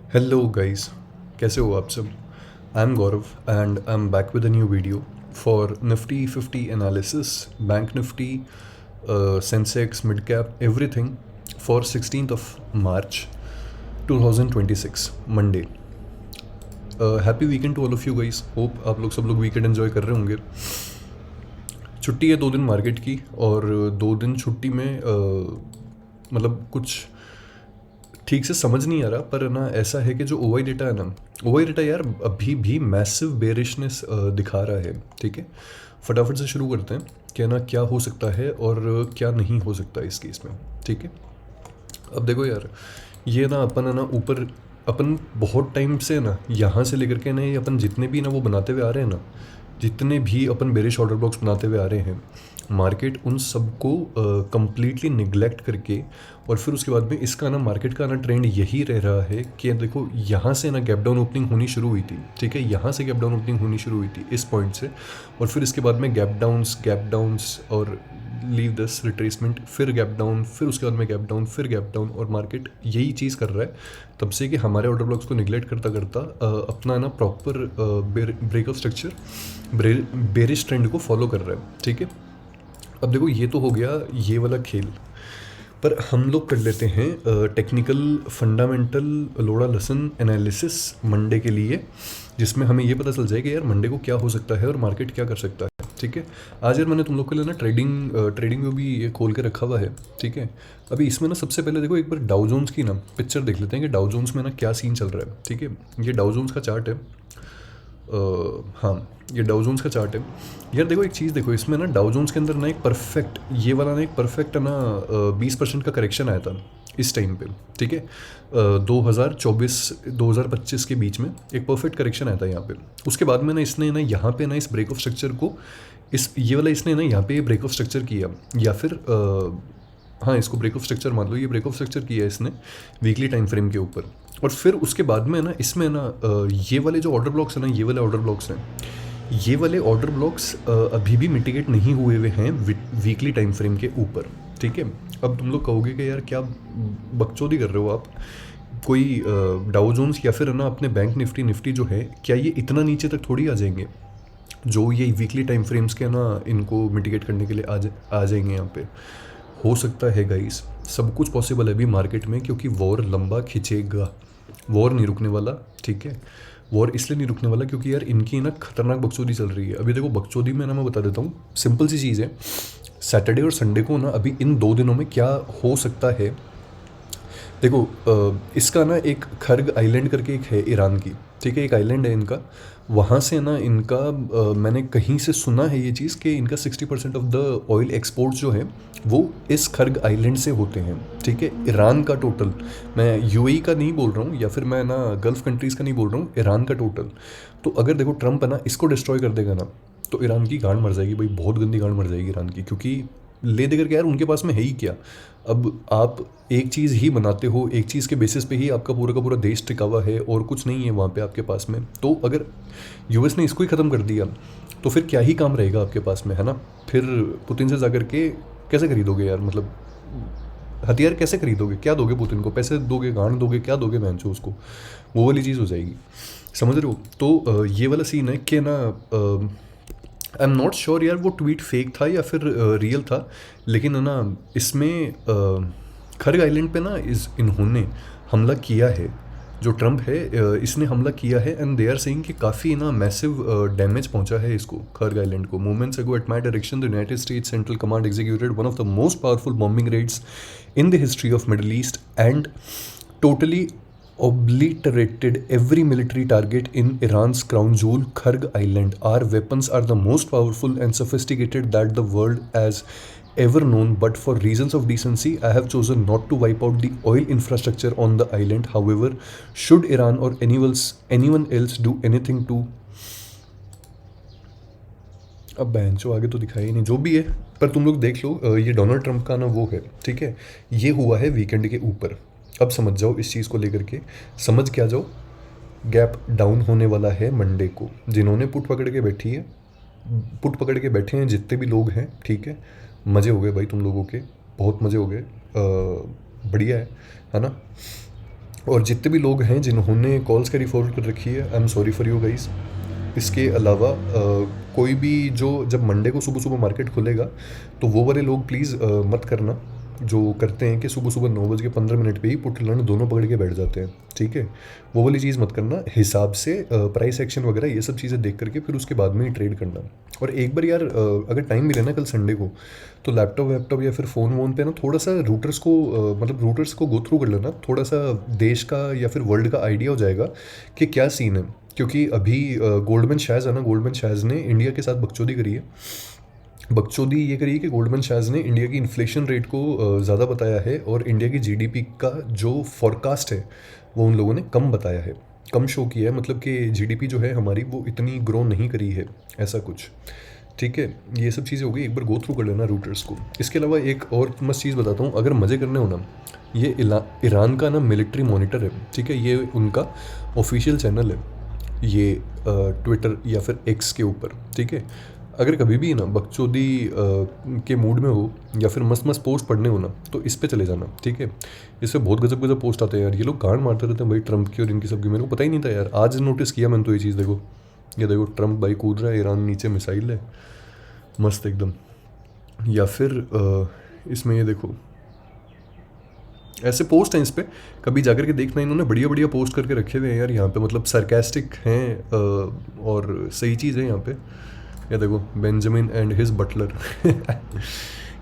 Hello guys, कैसे हो आप सब। I am Gaurav and I am back with a new video for Nifty 50 analysis, bank Nifty, Sensex, mid cap, everything for 16th of March 2026 Monday. Happy weekend to all of you guys. Hope आप लोग सब लोग weekend enjoy कर रहे होंगे। छुट्टी है 2 दिन मार्केट की, और 2 दिन छुट्टी में मतलब कुछ ठीक से समझ नहीं आ रहा, पर ना ऐसा है कि जो ओवाई डेटा है ना, ओवाई डेटा यार अभी भी मैसिव बेरिशनेस दिखा रहा है। ठीक है, फटाफट से शुरू करते हैं कि ना क्या हो सकता है और क्या नहीं हो सकता इस केस में। ठीक है, अब देखो यार, ये ना अपन है ना ऊपर, अपन बहुत टाइम से ना यहाँ से लेकर के ना ये अपन जितने भी ना वो बनाते हुए आ रहे हैं ना, जितने भी अपन बेरिश ऑर्डर ब्लॉक्स बनाते हुए आ रहे हैं, मार्केट उन सबको कंप्लीटली निगलेक्ट करके, और फिर उसके बाद में इसका ना मार्केट का ना ट्रेंड यही रह रहा है कि देखो यहाँ से ना गैप डाउन ओपनिंग होनी शुरू हुई थी। ठीक है, यहाँ से गैप डाउन ओपनिंग होनी शुरू हुई थी इस पॉइंट से, और फिर इसके बाद में गैप डाउन्स और लीव दिस रिट्रेसमेंट, फिर गैप डाउन, फिर उसके बाद में गैप डाउन, फिर गैप डाउन, और मार्केट यही चीज़ कर रहा है तब से कि हमारे ऑर्डर ब्लॉक्स को निगलेक्ट करता करता अपना ना proper break of structure, bearish trend को फॉलो कर रहा है। ठीक है, अब देखो ये तो हो गया ये वाला खेल, पर हम लोग कर लेते हैं टेक्निकल फंडामेंटल लोड़ा लसन एनालिसिस मंडे के लिए, जिसमें हमें ये पता चल जाए कि यार मंडे को क्या हो सकता है और मार्केट क्या कर सकता है। ठीक है, आज यार मैंने तुम लोग के लिए ना ट्रेडिंग में भी ये खोल के रखा हुआ है। ठीक है, अभी इसमें ना सबसे पहले देखो एक बार डाउ जोन्स की ना पिक्चर देख लेते हैं कि डाउ जोन्स में ना क्या सीन चल रहा है। ठीक है, ये डाउ जोन्स का चार्ट है। हाँ, ये डाउ जोन्स का चार्ट है। यार देखो एक चीज़ देखो, इसमें ना डाउ जोन्स के अंदर ना एक परफेक्ट, ये वाला ना एक परफेक्ट ना 20% का करेक्शन आया था इस टाइम पे। ठीक है, 2024-2025 के बीच में एक परफेक्ट करेक्शन आया था यहाँ पे। उसके बाद में ना इसने ना यहाँ पे ना इस ब्रेक ऑफ स्ट्रक्चर को, इस ये वाला इसने ना यहाँ पे ब्रेक ऑफ स्ट्रक्चर किया, या फिर हाँ इसको ब्रेक ऑफ स्ट्रक्चर मान लो, ये ब्रेक ऑफ स्ट्रक्चर किया है इसने वीकली टाइम फ्रेम के ऊपर। और फिर उसके बाद में ना इसमें ना ये वाले जो ऑर्डर ब्लॉक्स हैं ना, ये वाले ऑर्डर ब्लॉक्स हैं, ये वाले ऑर्डर ब्लॉक्स अभी भी मिटिगेट नहीं हुए हुए हैं वीकली टाइम फ्रेम के ऊपर। ठीक है, अब तुम लोग कहोगे कि यार क्या बकचोदी कर रहे हो आप, कोई डाउ जोन्स या फिर है ना अपने बैंक निफ्टी जो है, क्या ये इतना नीचे तक थोड़ी आ जाएंगे जो ये वीकली टाइम फ्रेम्स के ना इनको मिटिगेट करने के लिए आ जाएंगे यहाँ पे। हो सकता है गाइस, सब कुछ पॉसिबल है अभी मार्केट में, क्योंकि वॉर लंबा खिंचेगा, वॉर नहीं रुकने वाला। ठीक है, वॉर इसलिए नहीं रुकने वाला क्योंकि यार इनकी ना खतरनाक बकचोदी चल रही है। अभी देखो बकचोदी में ना मैं बता देता हूँ, सिंपल सी चीज़ है, सैटरडे और संडे को ना अभी इन 2 दिनों में क्या हो सकता है। देखो इसका ना एक खर्ग आइलैंड करके एक है ईरान की। ठीक है, एक आइलैंड है इनका, वहाँ से ना इनका मैंने कहीं से सुना है ये चीज़ कि इनका 60% ऑफ द ऑयल एक्सपोर्ट्स जो है वो इस खर्ग आइलैंड से होते हैं। ठीक है, ईरान का टोटल, मैं यूएई का नहीं बोल रहा हूँ या फिर मैं ना गल्फ़ कंट्रीज़ का नहीं बोल रहा हूँ, ईरान का टोटल। तो अगर देखो ट्रंप है ना इसको डिस्ट्रॉय कर देगा ना, तो ईरान की गांड मर जाएगी भाई, बहुत गंदी गांड मर जाएगी ईरान की, क्योंकि ले दे करके यार उनके पास में है ही क्या। अब आप एक चीज़ ही बनाते हो, एक चीज़ के बेसिस पे ही आपका पूरा का पूरा देश टिका हुआ है, और कुछ नहीं है वहाँ पे आपके पास में। तो अगर यूएस ने इसको ही ख़त्म कर दिया तो फिर क्या ही काम रहेगा आपके पास में, है ना। फिर पुतिन से जाकर के कैसे खरीदोगे यार, मतलब हथियार कैसे खरीदोगे, क्या दोगे पुतिन को, पैसे दोगे, गांड दोगे, क्या दोगे बहन चो उसको, वो वाली चीज़ हो जाएगी। समझ रहे हो। तो ये वाला सीन है कि ना आई एम नॉट श्योर यार वो ट्वीट फेक था या फिर रियल था, लेकिन है ना इसमें खरग आइलैंड पे ना इन्होंने हमला किया है, जो ट्रम्प है इसने हमला किया है, एंड दे आर सेइंग कि काफ़ी ना मैसिव डैमेज पहुंचा है इसको, खरग आइलैंड को। Moments ago at my direction the United States Central Command executed one of the most powerful bombing raids in the history of Middle East and totally obliterated every military target in Iran's crown jewel Kharg Island. Our weapons are the most powerful and sophisticated that the world has ever known, but for reasons of decency, I have chosen not to wipe out the oil infrastructure on the island. However, should Iran or anyone else do anything to, अब बहन चो आगे तो दिखाई नहीं, जो भी है, पर तुम लोग देख लो ये डोनाल्ड ट्रंप का ना वो है। ठीक है, ये हुआ है वीकेंड के ऊपर। अब समझ जाओ इस चीज़ को लेकर के, समझ क्या जाओ, गैप डाउन होने वाला है मंडे को। जिन्होंने पुट पकड़ के बैठी है, पुट पकड़ के बैठे हैं जितने भी लोग हैं, ठीक है, मज़े हो गए भाई तुम लोगों के, बहुत मज़े हो गए, बढ़िया है ना। और जितने भी लोग हैं जिन्होंने कॉल्स कैरी फॉरवर्ड कर रखी है, I am sorry for you guys. इसके अलावा कोई भी जो जब मंडे को सुबह सुबह मार्केट खुलेगा तो वो वाले लोग प्लीज़ मत करना जो करते हैं कि सुबह सुबह 9:15 पे ही पुट लर्न दोनों पकड़ के बैठ जाते हैं, ठीक है। वो वाली चीज़ मत करना, हिसाब से प्राइस एक्शन वगैरह ये सब चीज़ें देख करके फिर उसके बाद में ही ट्रेड करना। और एक बार यार अगर टाइम मिले ना कल संडे को, तो लैपटॉप वैपटॉप या फिर फ़ोन वोन पे ना थोड़ा सा रूटर्स को मतलब रूटर्स को गो थ्रू कर लेना, थोड़ा सा देश का या फिर वर्ल्ड का आइडिया हो जाएगा कि क्या सीन है। क्योंकि अभी गोल्डमैन शैज़ है ना, गोल्डमैन शैज़ ने इंडिया के साथ बकचोदी करी है। बकचोदी ये करी कि गोल्डमैन शैज़ ने इंडिया की इन्फ्लेशन रेट को ज़्यादा बताया है और इंडिया की जीडीपी का जो फॉरकास्ट है वो उन लोगों ने कम बताया है, कम शो किया है। मतलब कि जीडीपी जो है हमारी वो इतनी ग्रो नहीं करी है, ऐसा कुछ, ठीक है। ये सब चीज़ें हो गई, एक बार गो थ्रू कर लेना रूटर्स को। इसके अलावा एक और मस्त चीज़ बताता हूँ, अगर मज़े करने हो ना, ये ईरान का ना मिलिट्री मॉनिटर है, ठीक है। ये उनका ऑफिशियल चैनल है, ये ट्विटर या फिर एक्स के ऊपर, ठीक है। अगर कभी भी ना बकचोदी के मूड में हो या फिर मस्त मस्त पोस्ट पढ़ने हो ना, तो इस पे चले जाना, ठीक है। इससे बहुत गजब गजब पोस्ट आते हैं यार, ये लोग गांड मारते रहते हैं भाई ट्रम्प की और इनकी सबकी। मेरे को पता ही नहीं था यार, आज नोटिस किया मैंने तो ये चीज़। देखो ये देखो, ट्रम्प भाई कूद रहा है, ईरान नीचे मिसाइल है, मस्त एकदम। या फिर इसमें ये देखो, ऐसे पोस्ट हैं इस पे, कभी जाकर के देखना, इन्होंने बढ़िया बढ़िया पोस्ट करके रखे हुए हैं यार यहाँ पे, मतलब सरकास्टिक हैं और सही चीज़ है यहाँ पे। या देखो, बेंजामिन एंड हिज बटलर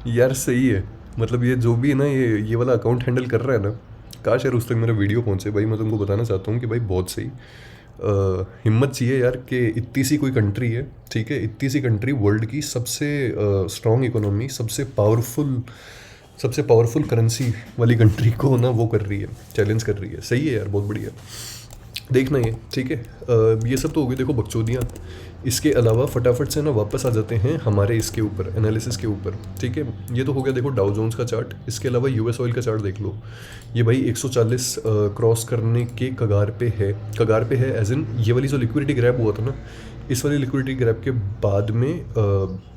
यार सही है, मतलब ये जो भी है ना, ये वाला अकाउंट हैंडल कर रहा है ना, काश यार उस तक मेरा वीडियो पहुँचे भाई। मैं तुमको बताना चाहता हूँ कि भाई बहुत सही हिम्मत चाहिए यार कि इतनी सी कोई कंट्री है, ठीक है, इतनी सी कंट्री वर्ल्ड की सबसे स्ट्रॉन्ग इकोनॉमी, सबसे पावरफुल करेंसी वाली कंट्री को ना वो कर रही है, चैलेंज कर रही है। सही है यार, बहुत बढ़िया, देखना ये, ठीक है। ये सब तो हो गई देखो बकचोदियाँ। इसके अलावा फटाफट से ना वापस आ जाते हैं हमारे इसके ऊपर, एनालिसिस के ऊपर, ठीक है। ये तो हो गया देखो डाउ जोन्स का चार्ट। इसके अलावा यूएस ऑयल का चार्ट देख लो, ये भाई 140 क्रॉस करने के कगार पे है एज इन ये वाली जो लिक्विडिटी ग्रैब हुआ था ना, इस वाली लिक्विडिटी ग्रैब के बाद में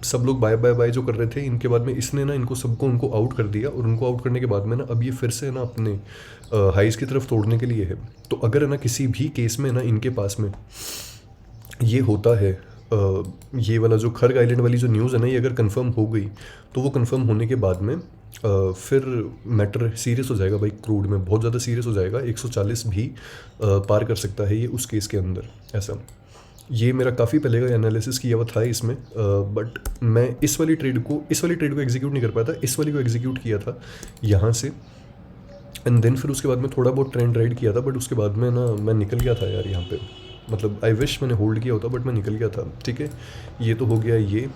सब लोग बाय बाय बाय जो कर रहे थे, इनके बाद में इसने ना इनको सबको उनको आउट कर दिया, और उनको आउट करने के बाद में ना अब ये फिर से ना अपने हाइज की तरफ तोड़ने के लिए है। तो अगर है ना किसी भी केस में ना इनके पास में ये होता है, ये वाला जो खर्ग आइलैंड वाली जो न्यूज़ है ना, ये अगर कंफर्म हो गई, तो वो कंफर्म होने के बाद में फिर मैटर सीरियस हो जाएगा भाई, क्रूड में बहुत ज़्यादा सीरियस हो जाएगा। 140 भी पार कर सकता है ये उस केस के अंदर, ऐसा। ये मेरा काफ़ी पहले का एनालिसिस किया हुआ था इसमें, बट मैं इस वाली ट्रेड को एग्जीक्यूट नहीं कर पाया था, इस वाली को एग्जीक्यूट किया था यहाँ से, एंड देन फिर उसके बाद में थोड़ा बहुत ट्रेंड राइड किया था, बट उसके बाद में ना मैं निकल गया था यार यहाँ पे। मतलब आई विश मैंने होल्ड किया होता, बट मैं निकल गया था, ठीक है। ये तो हो गया ये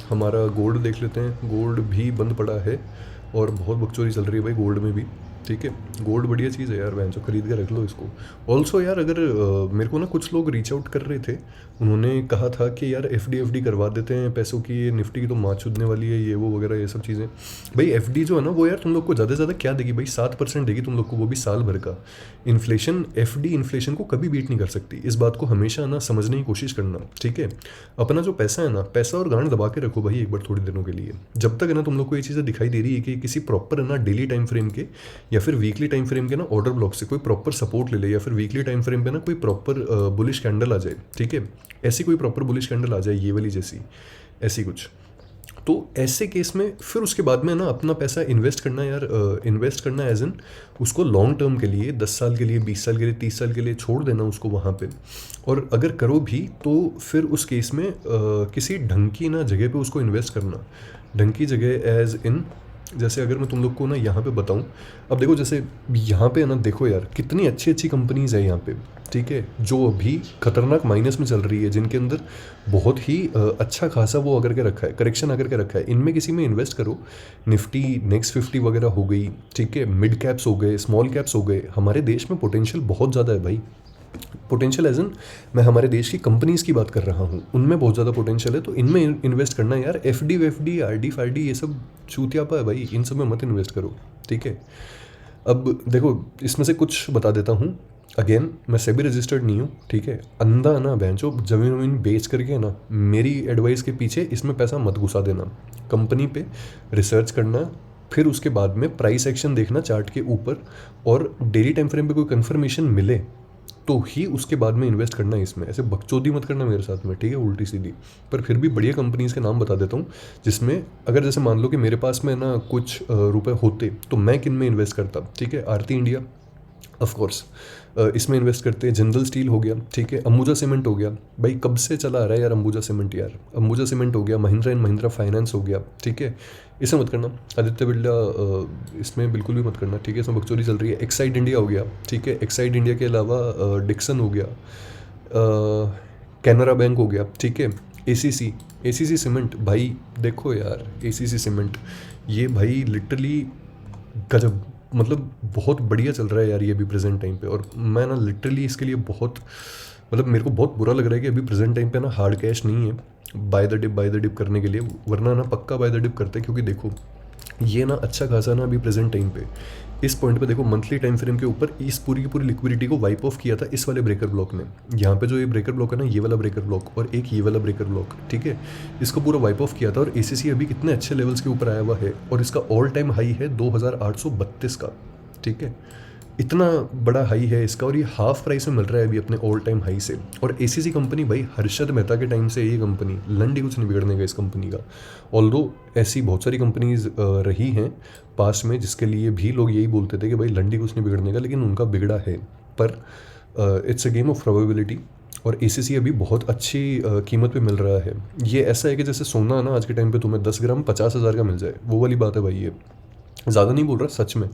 हमारा। गोल्ड देख लेते हैं, गोल्ड भी बंद पड़ा है और बहुत बकचोदी चल रही है भाई गोल्ड में भी, ठीक है। गोल्ड बढ़िया चीज़ है यार, बहन जो खरीद के रख लो इसको। ऑल्सो यार अगर मेरे को ना कुछ लोग रीच आउट कर रहे थे, उन्होंने कहा था कि यार एफडी करवा देते हैं पैसों की, ये निफ्टी की तो माँ चुदने वाली है, ये वो वगैरह ये सब चीज़ें। भाई एफडी जो है ना वो यार तुम लोग को ज़्यादा से ज़्यादा क्या देगी भाई, 7% देगी तुम लोग को, वो भी साल भर का। एफडी इन्फ्लेशन को कभी बीट नहीं कर सकती, इस बात को हमेशा ना समझने की कोशिश करना, ठीक है। अपना जो पैसा है ना, पैसा और गांड दबा के रखो भाई एक बार थोड़ी दिनों के लिए, जब तक है ना तुम लोग को ये चीज़ें दिखाई दे रही है कि किसी प्रॉपर है ना डेली टाइम फ्रेम के या फिर वीकली टाइम फ्रेम के ना ऑर्डर ब्लॉक से कोई प्रॉपर सपोर्ट ले ले, या फिर वीकली टाइम फ्रेम पे ना कोई प्रॉपर बुलिश कैंडल आ जाए, ठीक है। ऐसी कोई प्रॉपर बुलिश कैंडल आ जाए, ये वाली जैसी, ऐसी कुछ, तो ऐसे केस में फिर उसके बाद में ना अपना पैसा इन्वेस्ट करना यार, इन्वेस्ट करना एज इन उसको लॉन्ग टर्म के लिए, 10 साल के लिए, 20 साल के लिए, 30 साल के लिए छोड़ देना उसको वहाँ पे। और अगर करो भी तो फिर उस केस में किसी ढंग की ना जगह पे उसको इन्वेस्ट करना, ढंग की जगह एज इन, जैसे अगर मैं तुम लोग को ना यहाँ पे बताऊँ, अब देखो जैसे यहाँ पे ना देखो यार कितनी अच्छी अच्छी कंपनीज़ है यहाँ पे, ठीक है, जो अभी खतरनाक माइनस में चल रही है, जिनके अंदर बहुत ही अच्छा खासा वो अगर के रखा है, करेक्शन अगर के रखा है, इनमें किसी में इन्वेस्ट करो। निफ्टी नेक्स्ट 50 वगैरह हो गई, ठीक है, मिड कैप्स हो गए, स्मॉल कैप्स हो गए। हमारे देश में पोटेंशियल बहुत ज़्यादा है भाई, पोटेंशियल एज इन मैं हमारे देश की कंपनीज़ की बात कर रहा हूँ, उनमें बहुत ज़्यादा पोटेंशियल है, तो इनमें इन्वेस्ट करना है यार। एफडी वेफडी आरडी फारडी ये सब चूतियापा है भाई, इन सब में मत इन्वेस्ट करो, ठीक है। अब देखो इसमें से कुछ बता देता हूँ, अगेन मैं सेबी रजिस्टर्ड नहीं हूँ, ठीक है। अंधा ना भैंचो ज़मीन वमीन बेच करके ना मेरी एडवाइस के पीछे इसमें पैसा मत घुसा देना। कंपनी पे रिसर्च करना, फिर उसके बाद में प्राइस एक्शन देखना चार्ट के ऊपर, और डेली टाइम फ्रेम पे कोई कंफर्मेशन मिले तो ही उसके बाद में इन्वेस्ट करना है इसमें। ऐसे बकचोदी मत करना मेरे साथ में, ठीक है, उल्टी सीधी। पर फिर भी बढ़िया कंपनीज़ के नाम बता देता हूँ, जिसमें अगर जैसे मान लो कि मेरे पास में ना कुछ रुपए होते तो मैं किन में इन्वेस्ट करता, ठीक है। आरती इंडिया ऑफ कोर्स, इसमें इन्वेस्ट करते हैं। जिंदल स्टील हो गया, ठीक है। अंबुजा सीमेंट हो गया, भाई कब से चला आ रहा है यार अंबुजा सीमेंट यार। अंबुजा सीमेंट हो गया। महिंद्रा एंड महिंद्रा फाइनेंस हो गया, ठीक है, इसे मत करना। आदित्य बिरला इसमें बिल्कुल भी मत करना, ठीक है, इसमें बकचोदी चल रही है। एक्साइड इंडिया हो गया, ठीक है। एक्साइड इंडिया के अलावा डिक्सन हो गया, कैनरा बैंक हो गया, ठीक है। एसीसी सीमेंट, भाई देखो यार एसीसी सीमेंट, ये भाई लिटरली गजब, मतलब बहुत बढ़िया चल रहा है यार ये अभी प्रेजेंट टाइम पे। और मैं ना लिटरली इसके लिए बहुत, मतलब मेरे को बहुत बुरा लग रहा है कि अभी प्रेजेंट टाइम पे ना हार्ड कैश नहीं है बाय द डिप करने के लिए, वरना ना पक्का बाय द डिप करते। क्योंकि देखो ये ना अच्छा खासा ना अभी प्रेजेंट टाइम पे इस पॉइंट पे देखो, मंथली टाइम फ्रेम के ऊपर इस पूरी की पूरी लिक्विडिटी को वाइप ऑफ किया था इस वाले ब्रेकर ब्लॉक ने। यहाँ पे जो ये ब्रेकर ब्लॉक है ना, ये वाला ब्रेकर ब्लॉक और एक ये वाला ब्रेकर ब्लॉक, ठीक है, इसको पूरा वाइप ऑफ किया था। और एसीसी अभी कितने अच्छे लेवल्स के ऊपर आया हुआ है, और इसका ऑल टाइम हाई है 2832 का, ठीक है, इतना बड़ा हाई है इसका। और ये हाफ प्राइस में मिल रहा है अभी अपने ऑल टाइम हाई से। और एसीसी कंपनी भाई हर्षद मेहता के टाइम से ये कंपनी लंडी कुछ नहीं बिगड़ने का इस कंपनी का। ऑल्दो ऐसी बहुत सारी कंपनीज रही हैं पास में जिसके लिए भी लोग यही बोलते थे कि भाई लंडी कुछ नहीं बिगड़ने का, लेकिन उनका बिगड़ा है। पर it's a game of probability, और एसीसी अभी बहुत अच्छी कीमत पे मिल रहा है। ये ऐसा है कि जैसे सोना ना आज के टाइम पे तुम्हें 10 ग्राम 50,000 का मिल जाए, वो वाली बात है भाई। ये ज़्यादा नहीं बोल रहा सच में।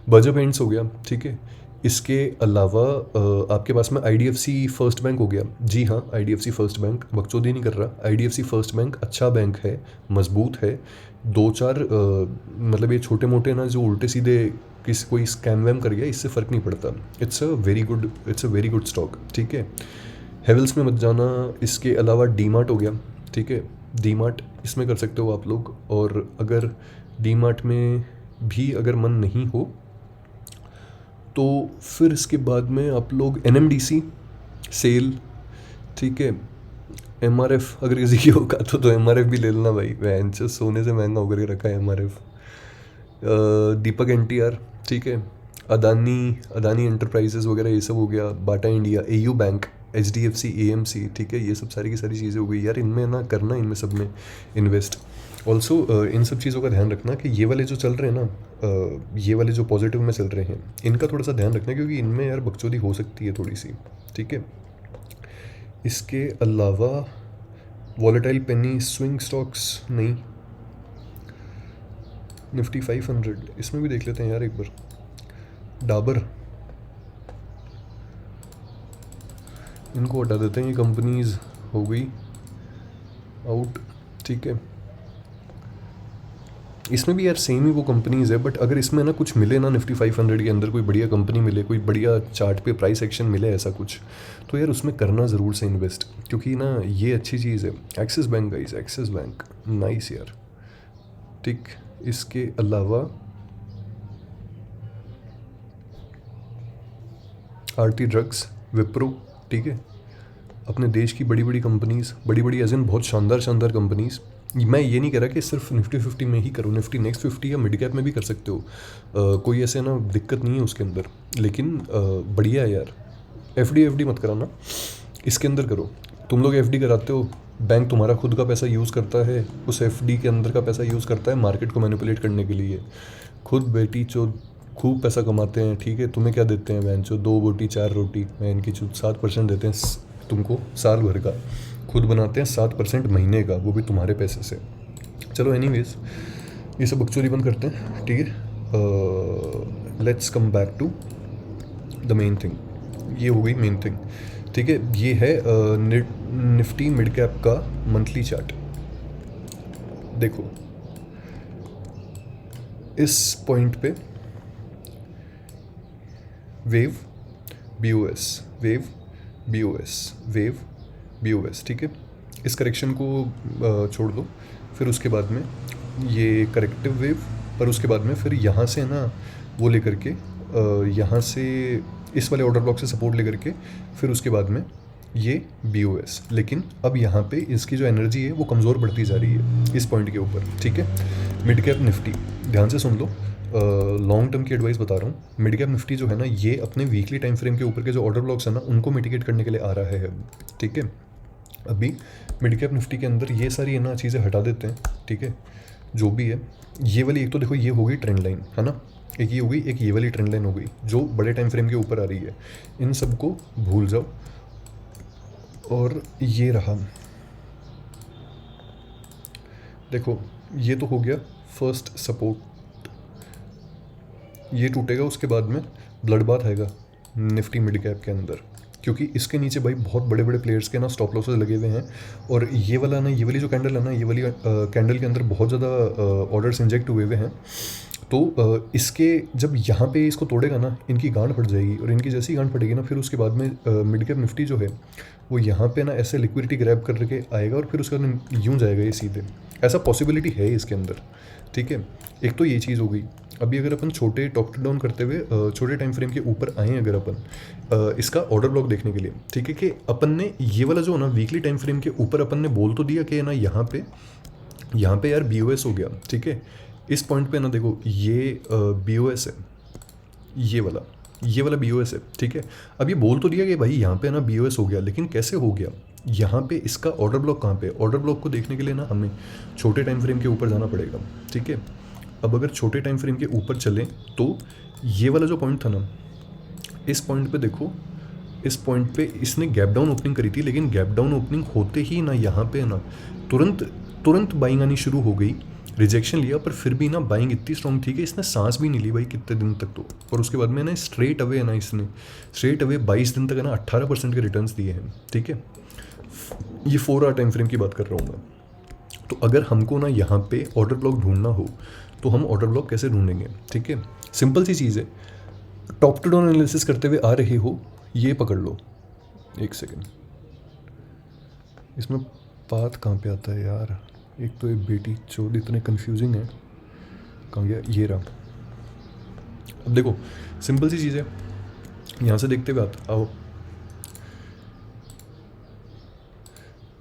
बर्जर पेंट्स हो गया, ठीक है। इसके अलावा आपके पास में आईडीएफसी फर्स्ट बैंक हो गया। जी हाँ, आईडीएफसी फर्स्ट बैंक, बकचोदी नहीं कर रहा, आईडीएफसी फर्स्ट बैंक अच्छा बैंक है, मजबूत है। दो चार मतलब ये छोटे मोटे ना जो उल्टे सीधे किसी कोई स्कैम वैम कर गया, इससे फ़र्क नहीं पड़ता। It's a very good stock, ठीक है। हेवल्स में मत जाना। इसके अलावा डी मार्ट हो गया, ठीक है, डी मार्ट इसमें कर सकते हो आप लोग। और अगर डी मार्ट में भी अगर मन नहीं हो तो फिर इसके बाद में आप लोग एनएमडीसी, सेल, ठीक है। एमआरएफ अगर किसी की होगा तो एमआरएफ भी ले लेना भाई, वैन से सोने से महंगा होकर के रखा है एमआरएफ। दीपक एनटीआर, ठीक है। अदानी एंटरप्राइजेस वगैरह ये सब हो गया। Bata India, AU bank, HDFC, AMC, ठीक है, ये सब सारी की सारी चीज़ें हो गई यार। इनमें ना करना, इनमें सब में इन्वेस्ट। ऑल्सो इन सब चीज़ों का ध्यान रखना कि ये वाले जो चल रहे हैं ना, ये वाले जो पॉजिटिव में चल रहे हैं, इनका थोड़ा सा ध्यान रखना, क्योंकि इनमें यार बकचोदी हो सकती है थोड़ी सी, ठीक है। इसके अलावा वॉलेटाइल पेनी स्विंग स्टॉक्स नहीं। निफ्टी 500 इसमें भी देख लेते हैं यार एक बार। डाबर, इनको हटा देते हैं, ये कंपनीज हो गई आउट, ठीक है। इसमें भी यार सेम ही वो कंपनीज है, बट अगर इसमें ना कुछ मिले ना निफ्टी 500 के अंदर कोई बढ़िया कंपनी मिले, कोई बढ़िया चार्ट पे प्राइस एक्शन मिले ऐसा कुछ, तो यार उसमें करना ज़रूर से इन्वेस्ट, क्योंकि ना ये अच्छी चीज़ है। Axis bank guys, axis bank nice यार, ठीक। इसके अलावा आरती ड्रग्स, विप्रो, ठीक है, अपने देश की बड़ी बड़ी कंपनीज, बड़ी बड़ी एज इन बहुत शानदार शानदार कंपनीज। मैं ये नहीं कह रहा कि सिर्फ निफ्टी 50 में ही करो, निफ्टी नेक्स्ट 50 या मिड कैप में भी कर सकते हो। कोई ऐसे ना दिक्कत नहीं है उसके अंदर, लेकिन बढ़िया है यार। एफडी मत कराना, इसके अंदर करो। तुम लोग एफडी कराते हो, बैंक तुम्हारा खुद का पैसा यूज़ करता है, उस एफडी के अंदर का पैसा यूज़ करता है मार्केट को मैनिपुलेट करने के लिए। खुद बेटी चो खूब पैसा कमाते हैं, ठीक है। तुम्हें क्या देते हैं बहन चो, 2 बोटी 4 रोटी, मैं इनकी 7% देते हैं तुमको साल भर का, खुद बनाते हैं 7% महीने का, वो भी तुम्हारे पैसे से। चलो एनीवेज, ये सब बकचोदी बंद करते हैं, ठीक है। Let's come back to the main thing. ये हो गई मेन थिंग, ठीक है। ये है निफ्टी मिड कैप का मंथली चार्ट। देखो इस पॉइंट पे wave BOS, wave BOS, wave BOS, ठीक है। इस करेक्शन को छोड़ दो, फिर उसके बाद में ये करेक्टिव वेव, पर उसके बाद में फिर यहाँ से ना वो लेकर के यहाँ से इस वाले ऑर्डर ब्लॉक से सपोर्ट लेकर के फिर उसके बाद में ये BOS, लेकिन अब यहाँ पे इसकी जो एनर्जी है वो कमज़ोर बढ़ती जा रही है इस पॉइंट के ऊपर, ठीक है। मिड कैप निफ्टी, ध्यान से सुन लो, लॉन्ग टर्म की एडवाइस बता रहा हूँ। मिड कैप निफ्टी जो है ना, ये अपने वीकली टाइम फ्रेम के ऊपर के जो ऑर्डर ब्लॉक्स है ना, उनको मिटिगेट करने के लिए आ रहा है, ठीक है। अभी मिड कैप निफ्टी के अंदर ये सारी है ना चीज़ें हटा देते हैं, ठीक है। जो भी है, ये वाली एक तो देखो, ये हो गई ट्रेंड लाइन, है ना, एक ये हो गई, एक ये वाली ट्रेंड लाइन हो गई जो बड़े टाइम फ्रेम के ऊपर आ रही है। इन सबको भूल जाओ। और ये रहा, देखो ये तो हो गया फर्स्ट सपोर्ट, ये टूटेगा, उसके बाद में ब्लड बाथ आएगा निफ्टी मिड कैप के अंदर, क्योंकि इसके नीचे भाई बहुत बड़े बड़े प्लेयर्स के ना स्टॉप लॉसेस लगे हुए हैं। और ये वाला ना, ये वाली जो कैंडल है ना, ये वाली कैंडल के अंदर बहुत ज़्यादा ऑर्डर्स इंजेक्ट हुए हुए हैं। तो इसके जब यहाँ पे इसको तोड़ेगा ना, इनकी गांड फट जाएगी, और इनकी जैसी गांड फटेगी ना, फिर उसके बाद में मिड कैप निफ्टी जो है वो यहाँ पे ना ऐसे लिक्विडिटी ग्रैब करके आएगा, और फिर उसके बाद यूँ जाएगा ये सीधे। ऐसा पॉसिबिलिटी है इसके अंदर, ठीक है। एक तो ये चीज़ हो गई। अभी अगर अपन छोटे टॉप टू डाउन करते हुए छोटे टाइम फ्रेम के ऊपर आए अगर अपन इसका ऑर्डर ब्लॉक देखने के लिए, ठीक है, कि अपन ने ये वाला जो ना वीकली टाइम फ्रेम के ऊपर अपन ने बोल तो दिया कि ना यहाँ पे यार BOS हो गया, ठीक है। इस पॉइंट पे ना देखो, ये BOS है, ये वाला BOS है, ठीक है। अब ये बोल तो दिया कि भाई यहाँ पे ना BOS हो गया, लेकिन कैसे हो गया, यहाँ पे इसका ऑर्डर ब्लॉक कहाँ पे? ऑर्डर ब्लॉक को देखने के लिए ना हमें छोटे टाइम फ्रेम के ऊपर जाना पड़ेगा, ठीक है। अब अगर छोटे टाइम फ्रेम के ऊपर चलें तो ये वाला जो पॉइंट था ना, इस पॉइंट पे देखो, इस पॉइंट पे इसने गैप डाउन ओपनिंग करी थी, लेकिन गैप डाउन ओपनिंग होते ही ना यहाँ पे ना तुरंत बाइंग आनी शुरू हो गई। रिजेक्शन लिया, पर फिर भी ना बाइंग इतनी स्ट्रॉन्ग थी कि इसने सांस भी नहीं ली भाई कितने दिन तक तो। और उसके बाद में ना स्ट्रेट अवे 22 दिन तक है ना 18% के रिटर्न्स दिए हैं, ठीक है। ये 4 आवर टाइम फ्रेम की बात कर रहा हूँ मैं। तो अगर हमको ना यहाँ पे ऑर्डर ब्लॉक ढूंढना हो तो हम ऑर्डर ब्लॉक कैसे ढूंढेंगे, ठीक है। सिंपल सी चीज़ है, टॉप टू डाउन एनालिसिस करते हुए आ रहे हो, ये पकड़ लो। एक सेकेंड, इसमें बात कहाँ पे आता है यार, एक तो ये बेटी चोद इतने कंफ्यूजिंग है, कहाँ गया, ये रहा। अब देखो सिंपल सी चीज़ है, यहाँ से देखते हुए आओ,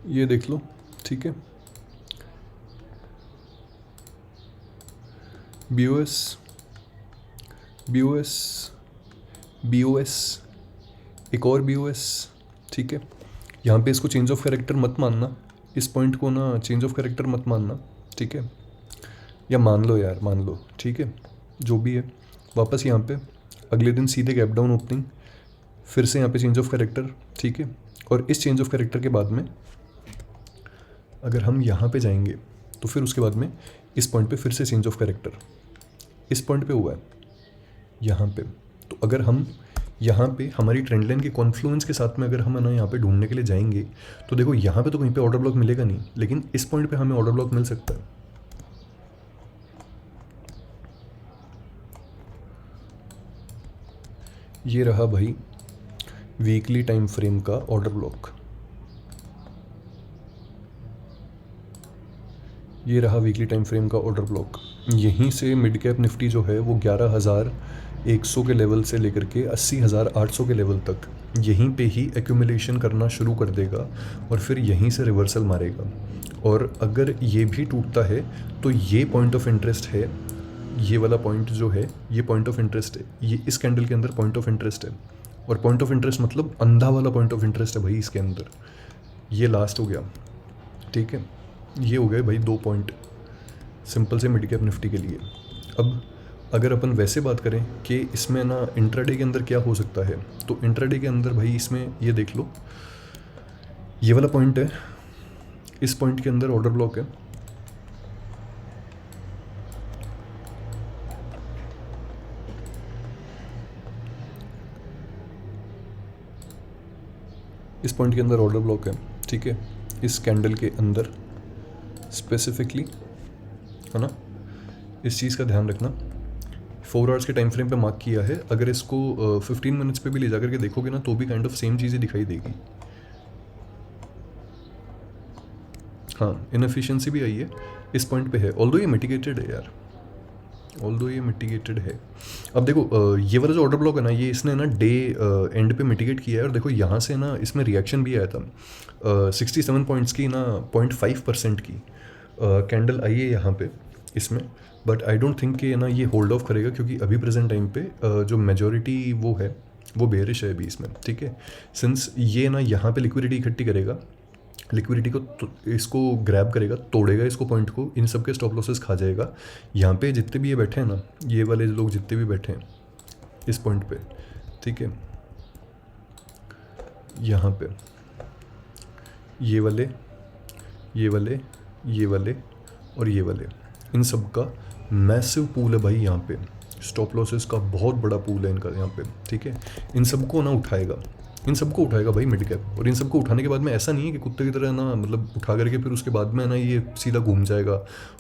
ये देख लो, ठीक है। BOS, एक और BOS, ठीक है। यहाँ पे इसको चेंज ऑफ कैरेक्टर मत मानना, इस पॉइंट को ना चेंज ऑफ कैरेक्टर मत मानना, ठीक है। या मान लो यार, मान लो, ठीक है, जो भी है। वापस यहाँ पे अगले दिन सीधे गैप डाउन ओपनिंग, फिर से यहाँ पे चेंज ऑफ कैरेक्टर, ठीक है। और इस चेंज ऑफ कैरेक्टर के बाद में अगर हम यहाँ पे जाएंगे तो फिर उसके बाद में इस पॉइंट पे फिर से चेंज ऑफ कैरेक्टर, इस पॉइंट पे हुआ है यहाँ पे। तो अगर हम यहाँ पे हमारी ट्रेंड लाइन के कॉन्फ्लुएंस के साथ में अगर हम ना यहाँ पे ढूंढने के लिए जाएंगे तो देखो यहाँ पे तो कहीं पे ऑर्डर ब्लॉक मिलेगा नहीं, लेकिन इस पॉइंट पे हमें ऑर्डर ब्लॉक मिल सकता है। ये रहा भाई वीकली टाइम फ्रेम का ऑर्डर ब्लॉक, ये रहा वीकली टाइम फ्रेम का ऑर्डर ब्लॉक। यहीं से मिड कैप निफ्टी जो है वो 11,100 के लेवल से लेकर के 80,800 के लेवल तक यहीं पे ही एक्यूमुलेशन करना शुरू कर देगा, और फिर यहीं से रिवर्सल मारेगा। और अगर ये भी टूटता है तो ये पॉइंट ऑफ इंटरेस्ट है, ये वाला पॉइंट जो है ये पॉइंट ऑफ इंटरेस्ट है, ये इस कैंडल के अंदर पॉइंट ऑफ इंटरेस्ट है। और पॉइंट ऑफ इंटरेस्ट मतलब अंधा वाला पॉइंट ऑफ इंटरेस्ट है भाई इसके अंदर। ये लास्ट हो गया, ठीक है। ये हो गए भाई 2 पॉइंट सिंपल से मिड कैप निफ्टी के लिए। अब अगर अपन वैसे बात करें कि इसमें ना इंट्राडे के अंदर क्या हो सकता है, तो इंट्राडे के अंदर भाई इसमें ये देख लो, ये वाला पॉइंट है, इस पॉइंट के अंदर ऑर्डर ब्लॉक है, इस पॉइंट के अंदर ऑर्डर ब्लॉक है, ठीक है। इस कैंडल के अंदर स्पेसिफिकली, है ना, इस चीज़ का ध्यान रखना। 4 आवर्स के टाइम फ्रेम पे मार्क किया है, अगर इसको 15 मिनट्स पे भी ले जाकर के देखोगे ना तो भी काइंड ऑफ सेम चीज़ें दिखाई देगी। हाँ, इनएफिशिएंसी भी आई है इस पॉइंट पे है, ऑल्दो ये मिटिगेटेड है यार, ऑल दो ये मिटिगेटेड है। अब देखो ये वाला जो ऑर्डर ब्लॉक है ना, ये इसने ना डे एंड पे मिटिगेट किया है, और देखो यहाँ से ना इसमें रिएक्शन भी आया था 67 पॉइंट्स की ना 0.5% की कैंडल आई है यहाँ पे इसमें। बट आई डोंट थिंक कि ना ये होल्ड ऑफ करेगा, क्योंकि अभी प्रेजेंट टाइम पे जो मेजोरिटी वो है वो बेरिश है अभी इसमें, ठीक है। सिंस ये ना यहाँ पे लिक्विडिटी इकट्ठी करेगा, लिक्विडिटी को इसको ग्रैब करेगा, तोड़ेगा इसको पॉइंट को, इन सब के स्टॉप लॉसेस खा जाएगा। यहाँ पे जितने भी ये बैठे हैं ना, ये वाले लोग जितने भी बैठे हैं इस पॉइंट पे, ठीक है, यहाँ पे ये वाले, ये वाले, ये वाले और ये वाले, इन सब का मैसिव पूल है भाई यहाँ पे, स्टॉप लॉसेस का बहुत बड़ा पूल है इनका यहाँ पे, ठीक है। इन सबको ना उठाएगा, इन सबको उठाएगा भाई मिड कैप, और इन सबको उठाने के बाद में ऐसा नहीं है कि कुत्ते की तरह ना, मतलब उठा करके फिर उसके बाद में ना ये सीधा घूम जाएगा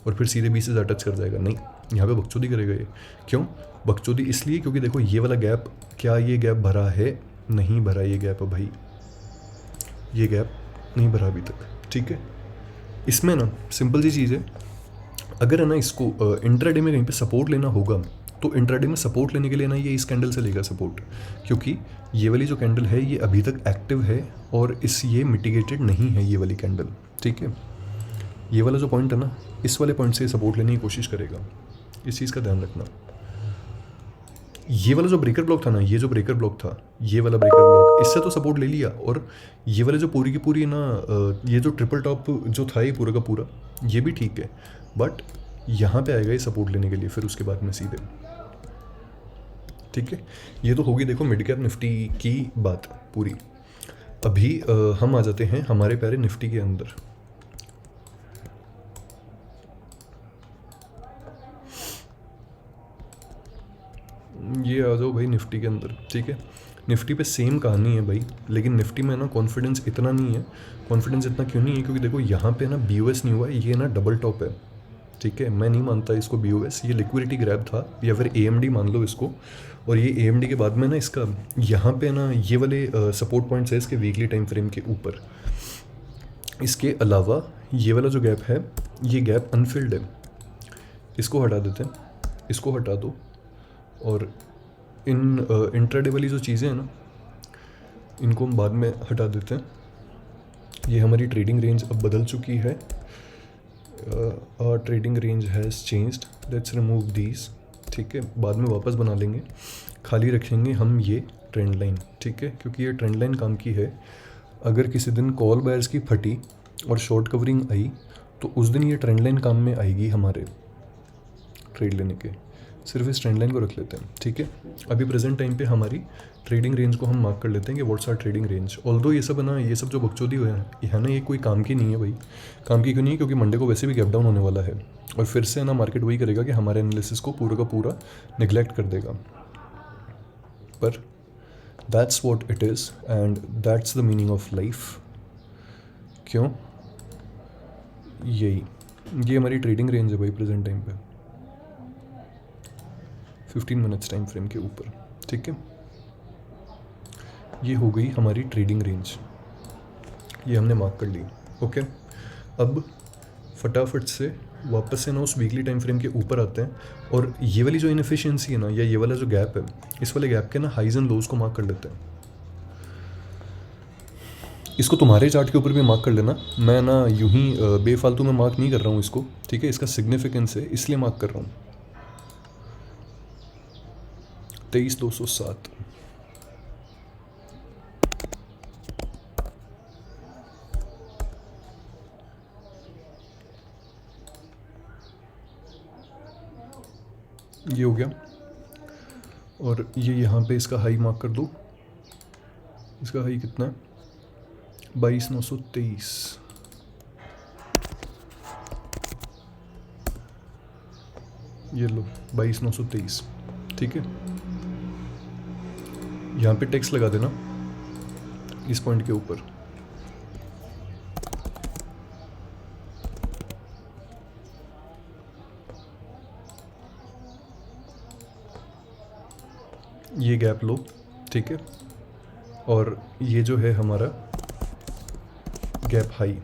और फिर सीधे बीच से टच कर जाएगा, नहीं, यहाँ पे बकचोदी करेगा ये। क्यों बकचोदी? इसलिए क्योंकि देखो ये वाला गैप, क्या ये गैप भरा है? नहीं भरा ये गैप भाई, ये गैप नहीं भरा अभी तक, ठीक है। इसमें ना सिंपल सी चीज़ है, अगर है ना इसको इंट्राडे में कहीं पे सपोर्ट लेना होगा, तो इंट्राडे में सपोर्ट लेने के लिए ना ये इस कैंडल से लेगा सपोर्ट, क्योंकि ये वाली जो कैंडल है ये अभी तक एक्टिव है और ये मिटिगेटेड नहीं है ये वाली कैंडल, ठीक है। ये वाला जो पॉइंट है ना, इस वाले पॉइंट से सपोर्ट लेने की कोशिश करेगा, इस चीज़ का ध्यान रखना। ये वाला जो ब्रेकर ब्लॉक था ना, ये जो ब्रेकर ब्लॉक था, ये वाला ब्रेकर ब्लॉक, इससे तो सपोर्ट ले लिया, और ये वाले जो पूरी की पूरी ना ये जो ट्रिपल टॉप जो था ये पूरा का पूरा, ये भी ठीक है, बट यहाँ पे आएगा ये सपोर्ट लेने के लिए फिर उसके बाद में सीधे, ठीक है। ये तो होगी देखो मिड कैप निफ्टी की बात पूरी। अभी हम आ जाते हैं हमारे प्यारे निफ्टी के अंदर। ये आ जाओ भाई निफ्टी के अंदर, ठीक है। निफ्टी पे सेम कहानी है भाई, लेकिन निफ्टी में ना कॉन्फिडेंस इतना नहीं है। कॉन्फिडेंस इतना क्यों नहीं है? क्योंकि देखो यहाँ पे ना BOS नहीं हुआ, ये ना डबल टॉप है, ठीक है। मैं नहीं मानता इसको BOS, ये लिक्विडिटी ग्रैब था, या फिर AMD मान लो इसको। और ये AMD के बाद में ना इसका यहाँ पे ना ये वाले सपोर्ट पॉइंट्स है इसके वीकली टाइम फ्रेम के ऊपर। इसके अलावा ये वाला जो गैप है, ये गैप अनफिल्ड है, इसको हटा देते हैं, इसको हटा दो, और इन इंट्राडे वाली जो चीज़ें हैं ना, इनको हम बाद में हटा देते हैं। ये हमारी ट्रेडिंग रेंज अब बदल चुकी है, trading range has changed, let's remove these, ठीक है, बाद में वापस बना लेंगे। खाली रखेंगे हम ये ट्रेंड लाइन, ठीक है, क्योंकि ये ट्रेंड लाइन काम की है। अगर किसी दिन कॉल बायर्स की फटी और शॉर्ट कवरिंग आई, तो उस दिन ये ट्रेंड लाइन काम में आएगी हमारे ट्रेड लेने के। सिर्फ इस ट्रेंड लाइन को रख लेते हैं, ठीक है। अभी प्रेजेंट टाइम पे हमारी ट्रेडिंग रेंज को हम मार्क कर लेते हैं कि what's are trading range. Although ये सब है ना, ये सब जो बकचोदी हुए है ना, ये कोई काम की नहीं है भाई। काम की क्यों नहीं है? क्योंकि मंडे को वैसे भी गैप डाउन होने वाला है, और फिर से ना मार्केट वही करेगा कि हमारे एनालिसिस को पूरा का पूरा निगलेक्ट कर देगा। पर that's what it is and that's the meaning of life. क्यों? यही, ये हमारी ट्रेडिंग रेंज है भाई प्रेजेंट टाइम पे 15 मिनट्स टाइम फ्रेम के ऊपर, ठीक है। ये हो गई हमारी ट्रेडिंग रेंज, ये हमने मार्क कर ली, ओके। अब फटाफट से वापस से ना उस वीकली टाइम फ्रेम के ऊपर आते हैं, और ये वाली जो इनएफिशिएंसी है ना, या ये वाला जो गैप है, इस वाले गैप के ना हाइज एंड लोज को मार्क कर लेते हैं। इसको तुम्हारे चार्ट के ऊपर भी मार्क कर लेना, मैं ना यूं ही बेफालतू में मार्क नहीं कर रहा हूँ इसको, ठीक है। इसका सिग्निफिकेंस है इसलिए मार्क कर रहा हूँ। 23,207, ये हो गया। और ये यहाँ पे इसका हाई मार्क कर दो, इसका हाई कितना है? 22,923, ये लो 22,923, ठीक है। यहाँ पे टेक्स्ट लगा देना इस पॉइंट के ऊपर। ये गैप लो, ठीक है, और ये जो है हमारा गैप हाई,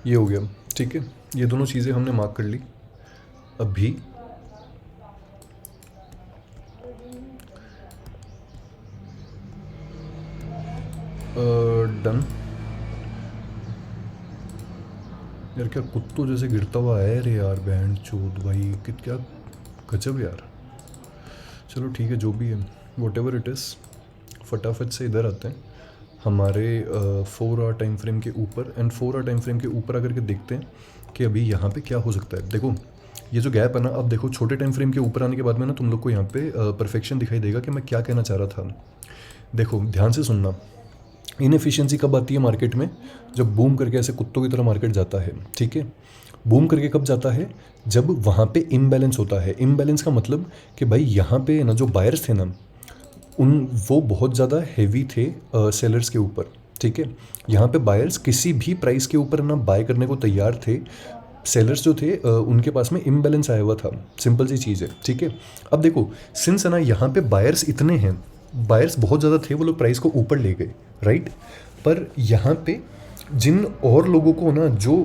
ये हो गया, ठीक है। ये दोनों चीज़ें हमने मार्क कर ली। अभी डन। यार क्या कुत्तों जैसे गिरता हुआ है रे यार, बैंड चोद भाई, कि क्या गजब यार। चलो ठीक है, जो भी है, वॉट एवर इट इज़, फटाफट से इधर आते हैं हमारे 4 आवर टाइम फ्रेम के ऊपर। एंड 4 आवर टाइम फ्रेम के ऊपर आकर के देखते हैं कि अभी यहाँ पे क्या हो सकता है। देखो ये जो गैप है ना, अब देखो छोटे टाइम फ्रेम के ऊपर आने के बाद में ना तुम लोग को यहाँ पे परफेक्शन दिखाई देगा कि मैं क्या कहना चाह रहा था। देखो ध्यान से सुनना, इनएफिशिएंसी कब आती है मार्केट में? जब बूम करके ऐसे कुत्तों की तरह मार्केट जाता है, ठीक है। बूम करके कब जाता है? जब वहाँ पे इम्बैलेंस होता है। इम्बैलेंस का मतलब कि भाई यहाँ पे ना जो बायर्स थे ना, वो बहुत ज़्यादा हैवी थे सेलर्स के ऊपर, ठीक है। यहाँ पे बायर्स किसी भी प्राइस के ऊपर ना बाय करने को तैयार थे। सेलर्स जो थे उनके पास में इम्बैलेंस आया हुआ था, सिंपल सी चीज़ है, ठीक है। अब देखो सिंस है ना यहाँ पे बायर्स इतने हैं, बायर्स बहुत ज़्यादा थे, वो लोग प्राइस को ऊपर ले गए, राइट। पर यहाँ पे जिन और लोगों को ना जो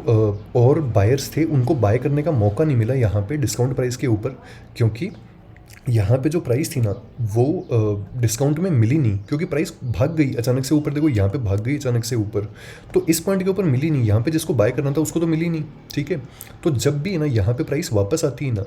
और बायर्स थे उनको बाय करने का मौका नहीं मिला यहाँ पे डिस्काउंट प्राइस के ऊपर, क्योंकि यहाँ पे जो प्राइस थी ना वो डिस्काउंट में मिली नहीं, क्योंकि प्राइस भाग गई अचानक से ऊपर। देखो यहाँ पे भाग गई अचानक से ऊपर, तो इस पॉइंट के ऊपर मिली नहीं। यहाँ पे जिसको बाय करना था उसको तो मिली नहीं, ठीक है। तो जब भी ना यहाँ पे प्राइस वापस आती है ना,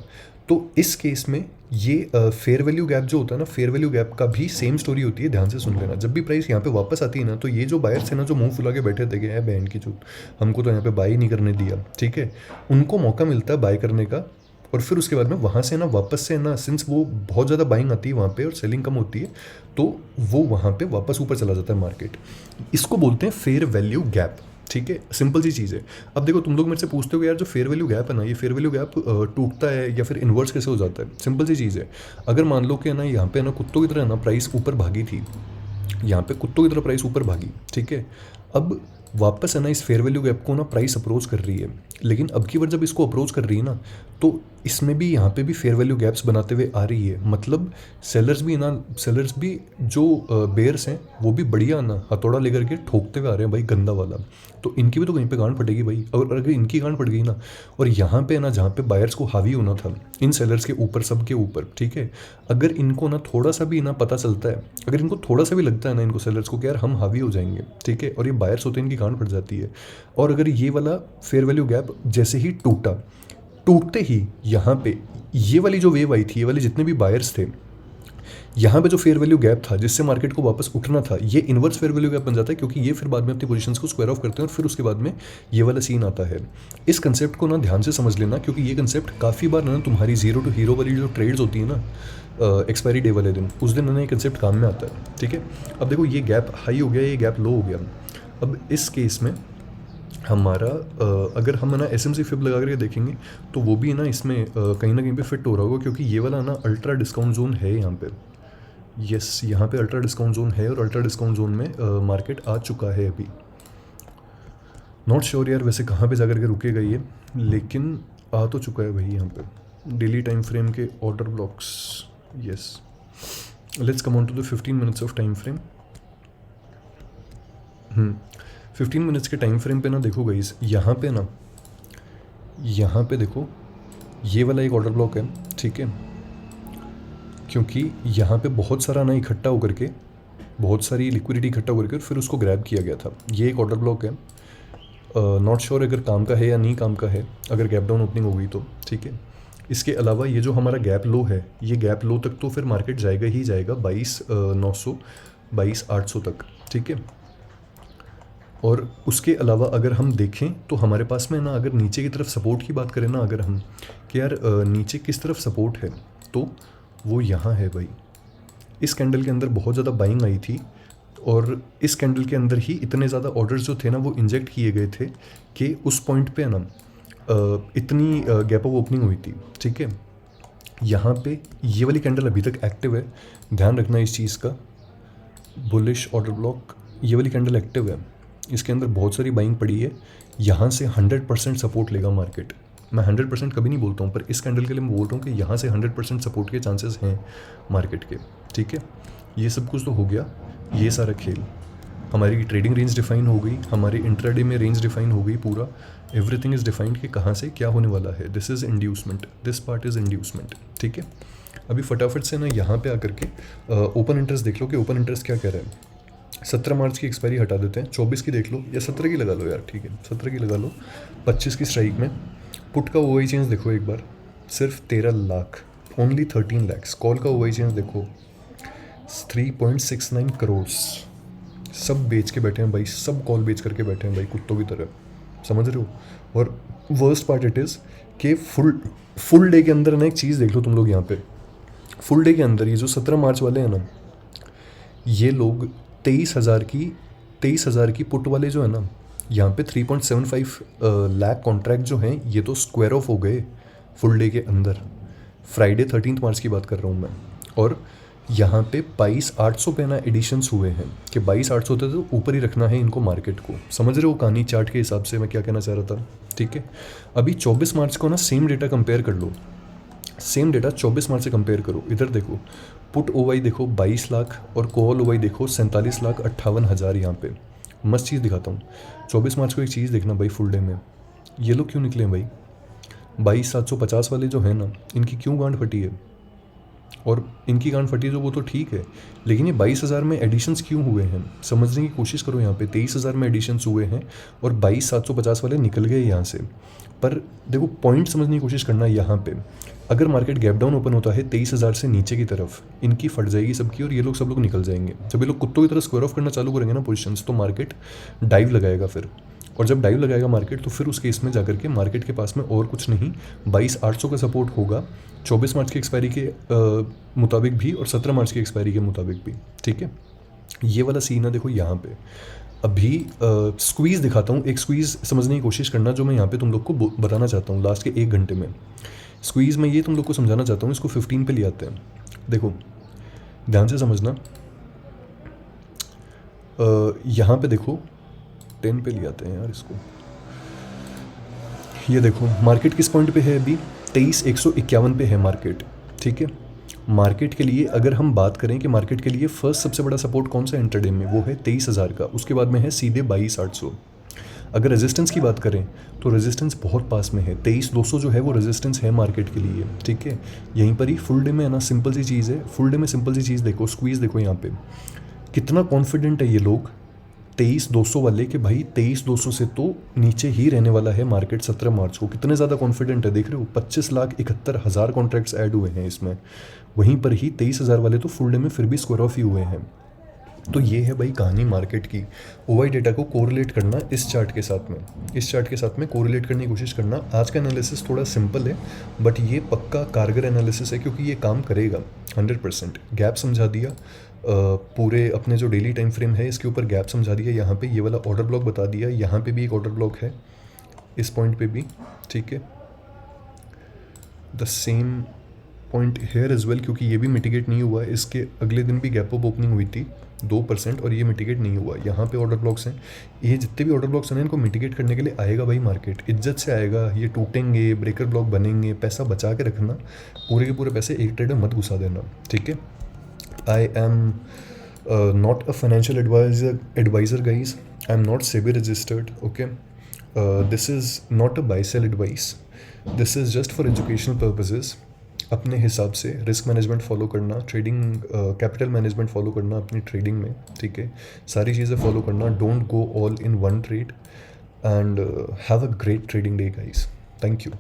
तो इस केस में ये फेयर वैल्यू गैप जो होता है ना, फेयर वैल्यू गैप का भी सेम स्टोरी होती है। ध्यान से सुन लेना, जब भी प्राइस यहाँ पे वापस आती है ना, तो ये जो बायर्स है ना, जो मुंह फुला के बैठे थे कि बहन की चूत, हमको तो यहाँ पे बाय नहीं करने दिया, ठीक है, उनको मौका मिलता है बाय करने का। और फिर उसके बाद में वहाँ से ना वापस से ना, सिंस वो बहुत ज़्यादा बाइंग आती है वहाँ पे और सेलिंग कम होती है, तो वो वहाँ पे वापस ऊपर चला जाता है मार्केट। इसको बोलते हैं फेयर वैल्यू गैप, ठीक है। सिंपल सी चीज़ है। अब देखो तुम लोग मेरे से पूछते हो यार जो फेयर वैल्यू गैप है ना, ये फेयर वैल्यू गैप टूटता है या फिर इन्वर्स कैसे हो जाता है? सिंपल सी चीज़ है। अगर मान लो कि ना यहाँ पे ना कुत्तों की तरह ना प्राइस ऊपर भागी थी, यहाँ पे कुत्तों की तरह प्राइस ऊपर भागी, ठीक है। अब वापस है ना इस फेयर वैल्यू गैप को ना प्राइस अप्रोच कर रही है, लेकिन अब की बार जब इसको अप्रोच कर रही है ना, तो इसमें भी यहाँ पे भी फेयर वैल्यू गैप्स बनाते हुए आ रही है। मतलब सेलर्स भी ना, सेलर्स भी जो बेयर्स हैं वो भी बढ़िया ना हथौड़ा लेकर के ठोकते हुए आ रहे हैं भाई, गंदा वाला। तो इनकी भी तो कहीं पे गांड फटेगी भाई। अगर इनकी गांड फट गई ना, और यहाँ पे ना जहाँ पे बायर्स को हावी होना था इन सेलर्स के ऊपर, सब के ऊपर, ठीक है, अगर इनको ना थोड़ा सा भी ना पता चलता है, अगर इनको थोड़ा सा भी लगता है ना इनको सेलर्स को कि यार हम हावी हो जाएंगे, ठीक है, और ये बायर्स होते हैं इनकी गांड फट जाती है। और अगर ये वाला फेयर वैल्यू गैप जैसे ही टूटा, टूटते ही यहाँ पे ये वाली जो वेव आई थी, ये वाले जितने भी बायर्स थे, यहाँ पे जो फेयर वैल्यू गैप था जिससे मार्केट को वापस उठना था, ये इन्वर्स फेयर वैल्यू गैप बन जाता है, क्योंकि ये फिर बाद में अपनी पोजीशंस को स्क्वायर ऑफ करते हैं और फिर उसके बाद में ये वाला सीन आता है। इस कंसेप्ट को ना ध्यान से समझ लेना, क्योंकि ये कंसेप्ट काफ़ी बार ना तुम्हारी जीरो टू हीरो वाली जो ट्रेड्स होती है ना, एक्सपायरी डे वाले दिन, उस दिन ना ये कंसेप्ट काम में आता है, ठीक है। अब देखो ये गैप हाई हो गया, ये गैप लो हो गया। अब इस केस में हमारा अगर हम ना एसएमसी फिब लगा करके देखेंगे, तो वो भी ना इसमें कहीं ना कहीं पे फिट हो रहा होगा, क्योंकि ये वाला ना अल्ट्रा डिस्काउंट जोन है यहाँ पे। यस, यहाँ पे अल्ट्रा डिस्काउंट जोन है और अल्ट्रा डिस्काउंट जोन में मार्केट आ चुका है अभी। नॉट श्योर यार वैसे कहाँ पे जाकर के रुकेगा ये, लेकिन आ तो चुका है भाई यहाँ पे डेली टाइम फ्रेम के order blocks. Yes, let's come on to the 15 minutes of time frame. 15 minutes के टाइम फ्रेम पे ना देखो गाइस, यहाँ पे ना, यहाँ पे देखो ये वाला एक ऑर्डर ब्लॉक है, ठीक है, क्योंकि यहाँ पे बहुत सारा ना इकट्ठा होकर के, बहुत सारी लिक्विडिटी इकट्ठा होकर के फिर उसको ग्रैब किया गया था। ये एक ऑर्डर ब्लॉक है, नॉट श्योर अगर काम का है या नहीं काम का है, अगर गैप डाउन ओपनिंग हो गई तो, ठीक है। इसके अलावा ये जो हमारा गैप लो है, ये गैप लो तक तो फिर मार्केट जाएगा ही जाएगा 22,900 22,800 तक, ठीक है। और उसके अलावा अगर हम देखें तो हमारे पास में ना, अगर नीचे की तरफ सपोर्ट की बात करें ना, अगर हम कि यार नीचे किस तरफ सपोर्ट है, तो वो यहाँ है भाई। इस कैंडल के अंदर बहुत ज़्यादा बाइंग आई थी और इस कैंडल के अंदर ही इतने ज़्यादा ऑर्डर्स जो थे ना वो इंजेक्ट किए गए थे कि उस पॉइंट पे ना इतनी गैप ऑफ ओपनिंग हुई थी, ठीक है। यहाँ पे ये वाली कैंडल अभी तक एक्टिव है, ध्यान रखना इस चीज़ का। बुलिश ऑर्डर ब्लॉक, ये वाली कैंडल एक्टिव है, इसके अंदर बहुत सारी बाइंग पड़ी है। यहाँ से 100% सपोर्ट लेगा मार्केट। मैं 100% कभी नहीं बोलता हूँ, पर इस कैंडल के लिए मैं बोल रहा हूँ कि यहाँ से 100% सपोर्ट के चांसेस हैं मार्केट के, ठीक है। ये सब कुछ तो हो गया, ये सारा खेल, हमारी ट्रेडिंग रेंज डिफाइन हो गई, हमारे इंट्राडे में रेंज डिफाइन हो गई पूरा। एवरीथिंग इज़ डिफाइंड कि कहाँ से क्या होने वाला है. This is inducement, this part is inducement. ठीक है, अभी फटाफट से ना यहाँ पे आकर के ओपन इंटरेस्ट देख लो कि ओपन इंटरेस्ट क्या कह रहा है. 17 मार्च की एक्सपायरी हटा देते हैं, 24 की देख लो या 17 की लगा लो यार. ठीक है, 17 की लगा लो. 25 की स्ट्राइक में पुट का ओवाई चेंज देखो एक बार, सिर्फ 13 लाख, ओनली 13 लैक्स. कॉल का ओवाई चेंज देखो 3.69 करोड़. सब बेच के बैठे हैं भाई, सब कॉल बेच करके बैठे हैं भाई कुत्तों की तरह, समझ रहे हो. और वर्स्ट पार्ट इट इज़ कि फुल डे के अंदर ना एक चीज़ देख लो तुम लोग यहाँ पे. फुल डे के अंदर ये जो 17 मार्च वाले हैं ना, ये लोग 23,000 की पुट वाले जो है ना, यहाँ पे 3.75 लाख कॉन्ट्रैक्ट जो हैं ये तो स्क्वायर ऑफ हो गए फुल डे के अंदर. फ्राइडे 13 मार्च की बात कर रहा हूँ मैं. और यहाँ पे 22,800 पे ना एडिशंस हुए हैं कि 22,800 थे तो ऊपर ही रखना है इनको मार्केट को. समझ रहे हो कहानी चार्ट के हिसाब से मैं क्या कहना चाह रहा था. ठीक है, अभी 24 मार्च को ना सेम डेटा कंपेयर कर लो. सेम डेटा 24 मार्च से कंपेयर करो. इधर देखो पुट ओवाई देखो 22 लाख और कॉल ओवाई देखो 47,58,000. यहाँ पे मस्त चीज़ दिखाता हूँ. 24 मार्च को एक चीज़ देखना भाई, फुल डे में ये लोग क्यों निकले हैं भाई. 22,750 वाले जो है ना, इनकी क्यों गांड फटी है. और इनकी गांड फटी है जो वो तो ठीक है, लेकिन ये 22,000 में एडिशंस क्यों हुए हैं समझने की कोशिश करो. यहाँ पे 23,000 में एडिशंस हुए हैं और 22,750 वाले निकल गए यहाँ से. पर देखो पॉइंट समझने की कोशिश करना. यहाँ पे अगर मार्केट गैप डाउन ओपन होता है 23,000 से नीचे की तरफ, इनकी फट जाएगी सबकी और ये लोग सब लोग निकल जाएंगे. जब ये लोग कुत्तों की तरह स्क्वायर ऑफ करना चालू करेंगे ना पोजीशंस, तो मार्केट डाइव लगाएगा फिर. और जब डाइव लगाएगा मार्केट, तो फिर उस केस में जाकर के मार्केट के पास में और कुछ नहीं 22,800 का सपोर्ट होगा 24 मार्च की एक्सपायरी के मुताबिक भी और 17 मार्च की एक्सपायरी के मुताबिक भी. ठीक है, ये वाला सीन है देखो यहाँ पे. अभी स्क्वीज़ दिखाता हूँ, एक स्क्वीज़ समझने की कोशिश करना जो मैं यहाँ पे तुम लोग को बताना चाहता हूँ लास्ट के 1 घंटे में. स्क्वीज़ में ये तुम लोग को समझाना चाहता हूँ. इसको 15 पे ले आते हैं. देखो ध्यान से समझना. यहाँ पे देखो 10 पे ले आते हैं यार इसको. ये देखो मार्केट किस पॉइंट पे है अभी, 23,151 पे है मार्केट. ठीक है, मार्केट के लिए अगर हम बात करें कि मार्केट के लिए फर्स्ट सबसे बड़ा सपोर्ट कौन सा इंटरडे में, वो है 23,000 का. उसके बाद में है सीधे 22,800. अगर रेजिस्टेंस की बात करें तो रेजिस्टेंस बहुत पास में है. 23,200 जो है वो रेजिस्टेंस है मार्केट के लिए. ठीक है, यहीं पर ही फुल डे में है ना, सिंपल सी चीज़ है. फुल डे में सिंपल सी चीज़ देखो, स्क्वीज़ देखो यहाँ पे कितना कॉन्फिडेंट है ये लोग 23,200 वाले कि भाई 23,200 से तो नीचे ही रहने वाला है मार्केट 17 मार्च को. कितने ज़्यादा कॉन्फिडेंट है देख रहे हो. 25,71,000 कॉन्ट्रैक्ट्स ऐड हुए हैं इसमें. वहीं पर ही 23,000 वाले तो फुल डे में फिर भी स्क्वायर ऑफ ही हुए हैं. तो ये है भाई कहानी मार्केट की. ओवाई डेटा को कोरिलेट करना इस चार्ट के साथ में, इस चार्ट के साथ में कोरिलेट करने की कोशिश करना. आज का एनालिसिस थोड़ा सिंपल है बट ये पक्का कारगर एनालिसिस है क्योंकि ये काम करेगा 100%. गैप समझा दिया, पूरे अपने जो डेली टाइम फ्रेम है इसके ऊपर गैप समझा दिया. यहाँ पे ये वाला ऑर्डर ब्लॉक बता दिया. यहाँ पे भी एक ऑर्डर ब्लॉक है इस पॉइंट पे भी. ठीक है, the same point here as well क्योंकि ये भी मिटिगेट नहीं हुआ. इसके अगले दिन भी गैप अप ओपनिंग हुई थी 2% और ये मिटिगेट नहीं हुआ. यहाँ पे ऑर्डर ब्लॉक्स हैं. ये जितने भी ऑर्डर ब्लॉक्स हैं इनको मिटिगेट करने के लिए आएगा भाई मार्केट, इज्जत से आएगा. ये टूटेंगे, ब्रेकर ब्लॉक बनेंगे. पैसा बचा के रखना, पूरे के पूरे पैसे एक ट्रेड में मत घुसा देना. ठीक है, I am not a financial adviser guys. I am not SEBI registered. Okay, this is not a buy sell advice. This is just for educational purposes. अपने हिसाब से रिस्क मैनेजमेंट फॉलो करना, ट्रेडिंग कैपिटल मैनेजमेंट फॉलो करना अपनी trading में. ठीक है, सारी चीज़ें फॉलो करना. Don't go all in one trade and have a great trading day guys. Thank you.